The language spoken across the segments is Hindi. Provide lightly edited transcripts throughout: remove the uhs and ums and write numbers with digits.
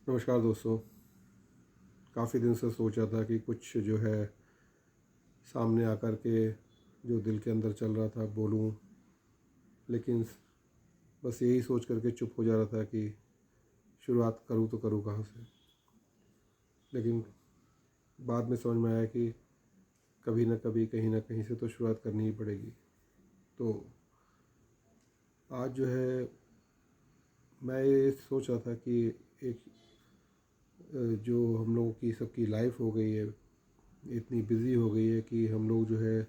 नमस्कार दोस्तों। काफ़ी दिन से सोचा था कि कुछ जो है सामने आकर के जो दिल के अंदर चल रहा था बोलूं, लेकिन बस यही सोच करके चुप हो जा रहा था कि शुरुआत करूं तो करूं कहाँ से। लेकिन बाद में समझ में आया कि कभी ना कभी कहीं ना कहीं से तो शुरुआत करनी ही पड़ेगी। तो आज जो है मैं ये सोच रहा था कि एक जो हम लोगों की सबकी लाइफ हो गई है, इतनी बिज़ी हो गई है कि हम लोग जो है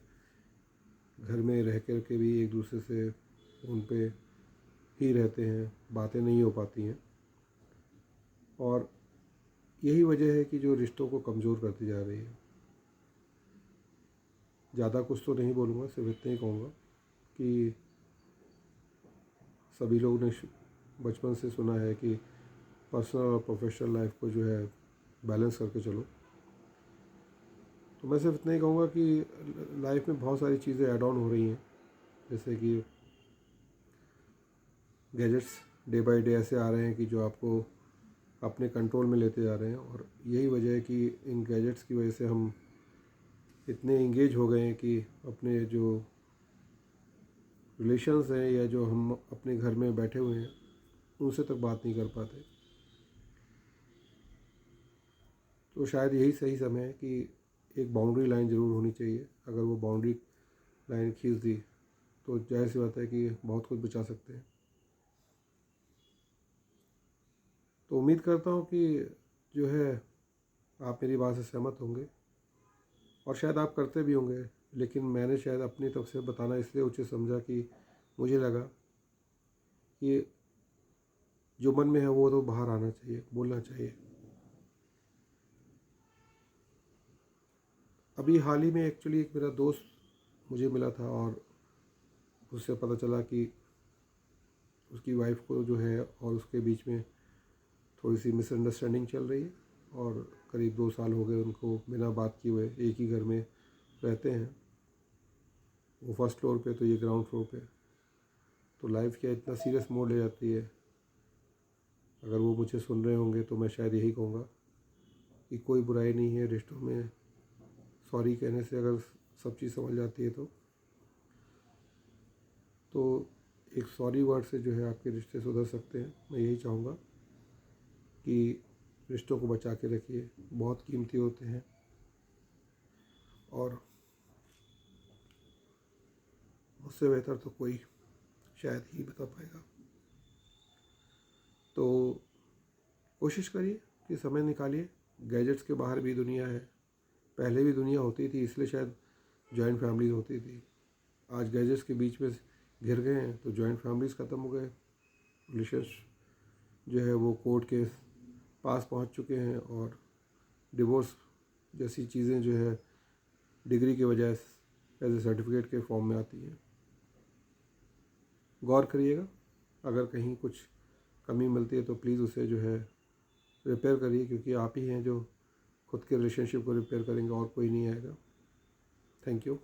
घर में रह कर के भी एक दूसरे से फ़ोन पे ही रहते हैं, बातें नहीं हो पाती हैं। और यही वजह है कि जो रिश्तों को कमज़ोर करती जा रही है। ज़्यादा कुछ तो नहीं बोलूँगा, सिर्फ इतना ही कहूँगा कि सभी लोग ने बचपन से सुना है कि पर्सनल और प्रोफेशनल लाइफ को जो है बैलेंस करके चलो। तो मैं सिर्फ इतना ही कहूँगा कि लाइफ में बहुत सारी चीज़ें ऐड ऑन हो रही हैं, जैसे कि गैजेट्स डे बाय डे ऐसे आ रहे हैं कि जो आपको अपने कंट्रोल में लेते जा रहे हैं। और यही वजह है कि इन गैजेट्स की वजह से हम इतने इंगेज हो गए हैं कि अपने जो रिलेशंस हैं या जो हम अपने घर में बैठे हुए हैं उनसे तक बात नहीं कर पाते। तो शायद यही सही समय है कि एक बाउंड्री लाइन ज़रूर होनी चाहिए। अगर वो बाउंड्री लाइन खींच दी तो जाहिर सी बात है कि बहुत कुछ बचा सकते हैं। तो उम्मीद करता हूँ कि जो है आप मेरी बात से सहमत होंगे, और शायद आप करते भी होंगे। लेकिन मैंने शायद अपनी तरफ से बताना इसलिए उचित समझा कि मुझे लगा कि जो मन में है वो तो बाहर आना चाहिए, बोलना चाहिए। अभी हाल ही में एक्चुअली एक मेरा दोस्त मुझे मिला था, और उससे पता चला कि उसकी वाइफ को जो है और उसके बीच में थोड़ी सी मिसअंडरस्टैंडिंग चल रही है। और करीब 2 साल हो गए उनको बिना बात किए हुए एक ही घर में रहते हैं। वो फर्स्ट फ्लोर पे तो ये ग्राउंड फ्लोर पे। तो लाइफ क्या इतना सीरियस मोड ले जाती है। अगर वो मुझे सुन रहे होंगे तो मैं शायद यही कहूँगा कि कोई बुराई नहीं है रिश्तों में। सॉरी कहने से अगर सब चीज़ समझ जाती है तो एक सॉरी वर्ड से जो है आपके रिश्ते सुधर सकते हैं। मैं यही चाहूँगा कि रिश्तों को बचा के रखिए, बहुत कीमती होते हैं और मुझसे बेहतर तो कोई शायद ही बता पाएगा। तो कोशिश करिए कि समय निकालिए। गैजेट्स के बाहर भी दुनिया है। पहले भी दुनिया होती थी, इसलिए शायद जॉइंट फैमिली होती थी। आज गैजेट्स के बीच में घिर गए हैं तो जॉइंट फैमिलीज ख़त्म हो गए। रिलेशंस जो है वो कोर्ट के पास पहुंच चुके हैं, और डिवोर्स जैसी चीज़ें जो है डिग्री के बजाय एज ए सर्टिफिकेट के फॉर्म में आती हैं। गौर करिएगा, अगर कहीं कुछ कमी मिलती है तो प्लीज़ उसे जो है रिपेयर करिए, क्योंकि आप ही हैं जो खुद के रिलेशनशिप को रिपेयर करेंगे और कोई नहीं आएगा। Thank you.